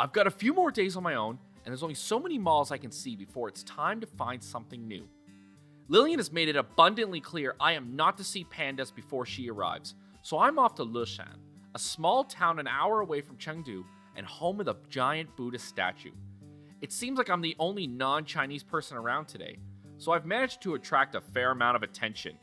I've got a few more days on my own, and there's only so many malls I can see before it's time to find something new. Lillian has made it abundantly clear I am not to see pandas before she arrives, so I'm off to Lushan, a small town an hour away from Chengdu and home of the giant Buddhist statue. It seems like I'm the only non-Chinese person around today, so I've managed to attract a fair amount of attention.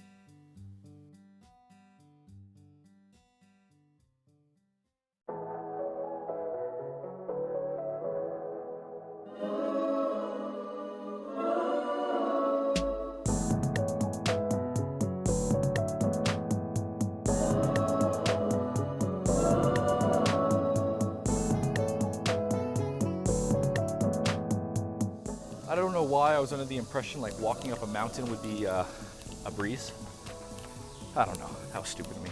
I don't know why I was under the impression like walking up a mountain would be a breeze. I don't know. That was stupid of me.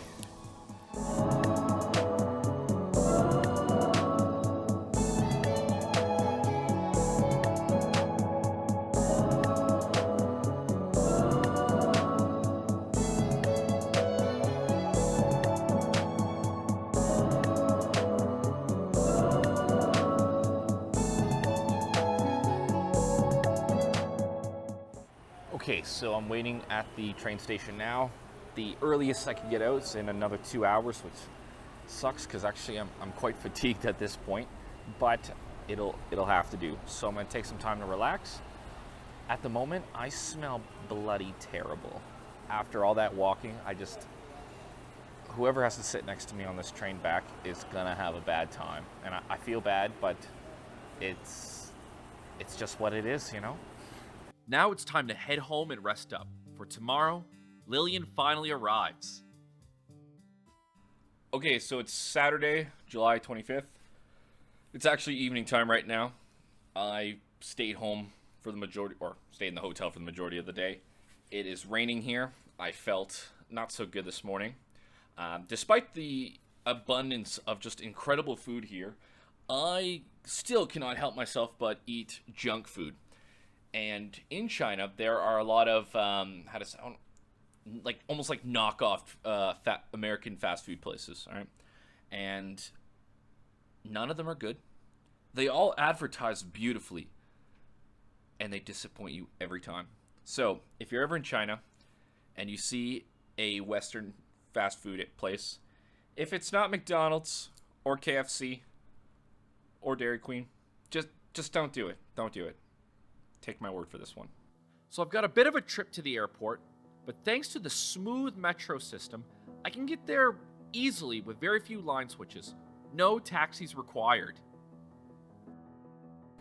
Okay, so I'm waiting at the train station now. The earliest I can get out is in another 2 hours, which sucks because actually I'm quite fatigued at this point, but it'll have to do. So I'm gonna take some time to relax. At the moment, I smell bloody terrible. After all that walking, whoever has to sit next to me on this train back is gonna have a bad time. And I feel bad, but it's just what it is, you know? Now it's time to head home and rest up, for tomorrow, Lillian finally arrives. Okay, so it's Saturday, July 25th. It's actually evening time right now. I stayed home for the majority, or stayed in the hotel for the majority of the day. It is raining here. I felt not so good this morning. Despite the abundance of just incredible food here, I still cannot help myself but eat junk food. And in China, there are a lot of almost like knockoff American fast food places, all right? And none of them are good. They all advertise beautifully, and they disappoint you every time. So if you're ever in China and you see a Western fast food place, if it's not McDonald's or KFC or Dairy Queen, just don't do it. Don't do it. Take my word for this one. So I've got a bit of a trip to the airport, but thanks to the smooth metro system, I can get there easily with very few line switches. No taxis required.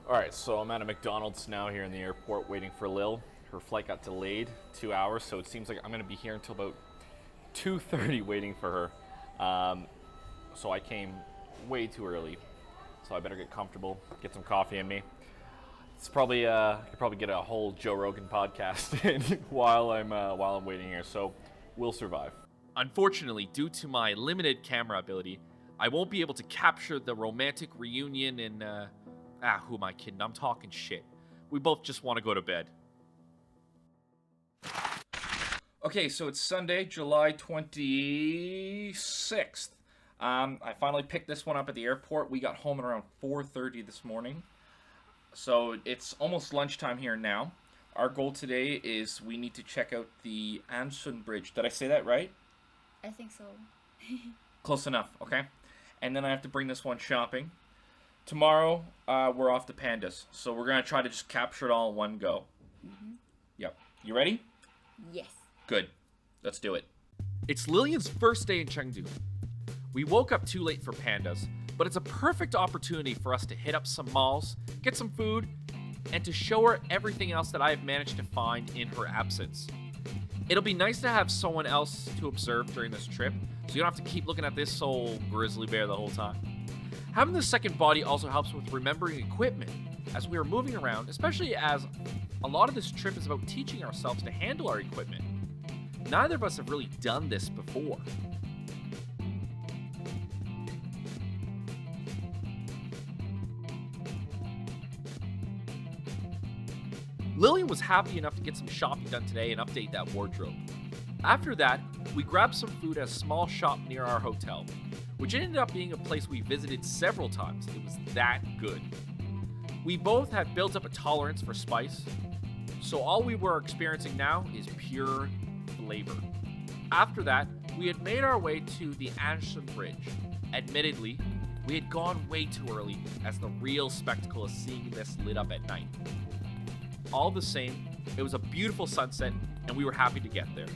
Alright, so I'm at a McDonald's now here in the airport waiting for Lil. Her flight got delayed 2 hours, so it seems like I'm going to be here until about 2:30 waiting for her. So I came way too early, so I better get comfortable, get some coffee in me. It's probably I could probably get a whole Joe Rogan podcast in while I'm waiting here, so we'll survive. Unfortunately, due to my limited camera ability, I won't be able to capture the romantic reunion and who am I kidding? I'm talking shit. We both just want to go to bed. Okay, so it's Sunday, July 26th. I finally picked this one up at the airport. We got home at around 4:30 this morning. So it's almost lunchtime here now. Our goal today is we need to check out the Ansun Bridge. Did I say that right? I think so. Close enough, okay? And then I have to bring this one shopping. Tomorrow, we're off to Pandas. So we're going to try to just capture it all in one go. Mm-hmm. Yep. You ready? Yes. Good. Let's do it. It's Lillian's first day in Chengdu. We woke up too late for Pandas, but it's a perfect opportunity for us to hit up some malls, get some food, and to show her everything else that I have managed to find in her absence. It'll be nice to have someone else to observe during this trip, so you don't have to keep looking at this old grizzly bear the whole time. Having the second body also helps with remembering equipment as we are moving around, especially as a lot of this trip is about teaching ourselves to handle our equipment. Neither of us have really done this before. Lillian was happy enough to get some shopping done today and update that wardrobe. After that, we grabbed some food at a small shop near our hotel. which ended up being a place we visited several times. It was that good. We both had built up a tolerance for spice, so all we were experiencing now is pure flavor. After that, we had made our way to the Anshan Bridge. Admittedly, we had gone way too early, as the real spectacle is seeing this lit up at night. All the same, it was a beautiful sunset, and we were happy to get there.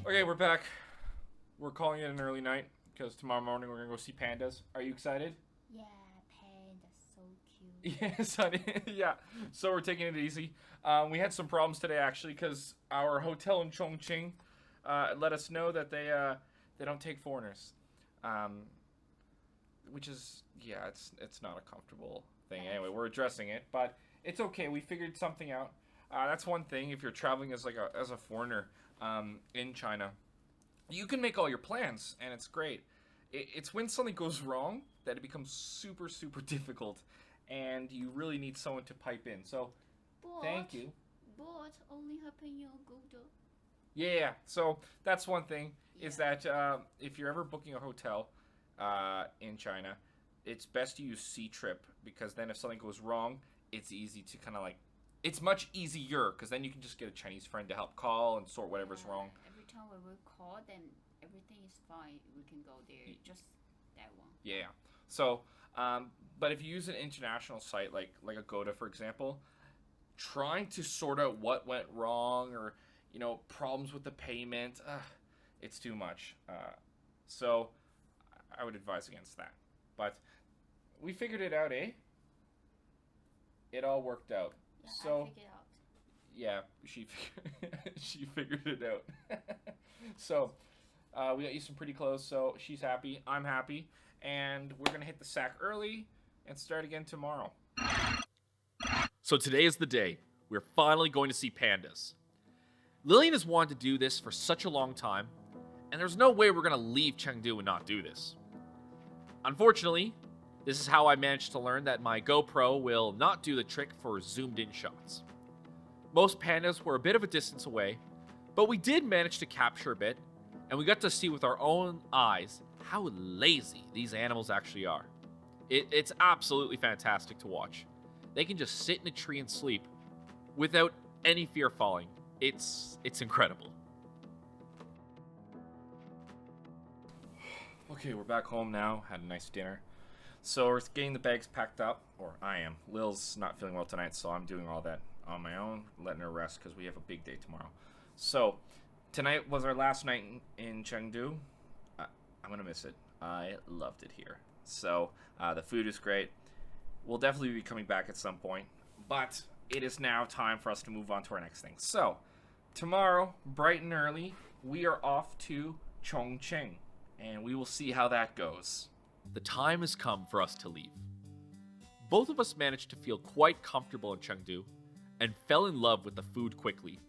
Okay, we're back. We're calling it an early night because tomorrow morning we're gonna go see pandas. Are you excited? Yeah, panda's so cute. Yes, honey. Yeah. So we're taking it easy. We had some problems today actually because our hotel in Chongqing let us know that they don't take foreigners, which is it's not a comfortable thing. Anyway, we're addressing it, but it's okay. We figured something out. That's one thing if you're traveling as a foreigner in China. You can make all your plans, and it's great. It's when something goes wrong that it becomes super, super difficult, and you really need someone to pipe in. So, thank you. But only happen in Google. Yeah, so that's one thing, is that if you're ever booking a hotel in China, it's best to use C-Trip, because then if something goes wrong, it's easy to kind of like, it's much easier, because then you can just get a Chinese friend to help call and sort whatever's wrong. Every time we will call, then everything is fine. We can go there. Just that one. Yeah. So, but if you use an international site like Agoda, for example, trying to sort out what went wrong or problems with the payment, it's too much. So, I would advise against that. But we figured it out, eh? It all worked out. Yeah, So. I figured out. Yeah, she figured it out. So, we got you some pretty clothes, so she's happy, I'm happy, and we're gonna hit the sack early and start again tomorrow. So today is the day. We're finally going to see pandas. Lillian has wanted to do this for such a long time, and there's no way we're gonna leave Chengdu and not do this. Unfortunately, this is how I managed to learn that my GoPro will not do the trick for zoomed in shots. Most pandas were a bit of a distance away, but we did manage to capture a bit, and we got to see with our own eyes how lazy these animals actually are. It's absolutely fantastic to watch. They can just sit in a tree and sleep without any fear of falling. It's incredible. Okay, we're back home now. Had a nice dinner. So we're getting the bags packed up, or I am. Lil's not feeling well tonight, so I'm doing all that on my own, letting her rest because we have a big day tomorrow. So tonight was our last night in Chengdu. I'm gonna miss it. I loved it here. So the food is great. We'll definitely be coming back at some point, but it is now time for us to move on to our next thing. So tomorrow, bright and early, we are off to Chongqing, and we will see how that goes. The time has come for us to leave. Both of us managed to feel quite comfortable in Chengdu and fell in love with the food quickly.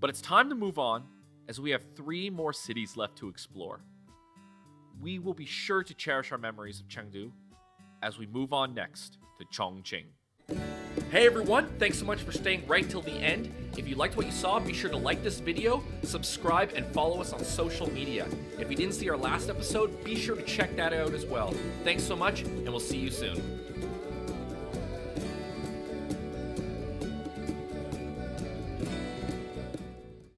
But it's time to move on, as we have 3 more cities left to explore. We will be sure to cherish our memories of Chengdu as we move on next to Chongqing. Hey everyone, thanks so much for staying right till the end. If you liked what you saw, be sure to like this video, subscribe, and follow us on social media. If you didn't see our last episode, be sure to check that out as well. Thanks so much, and we'll see you soon.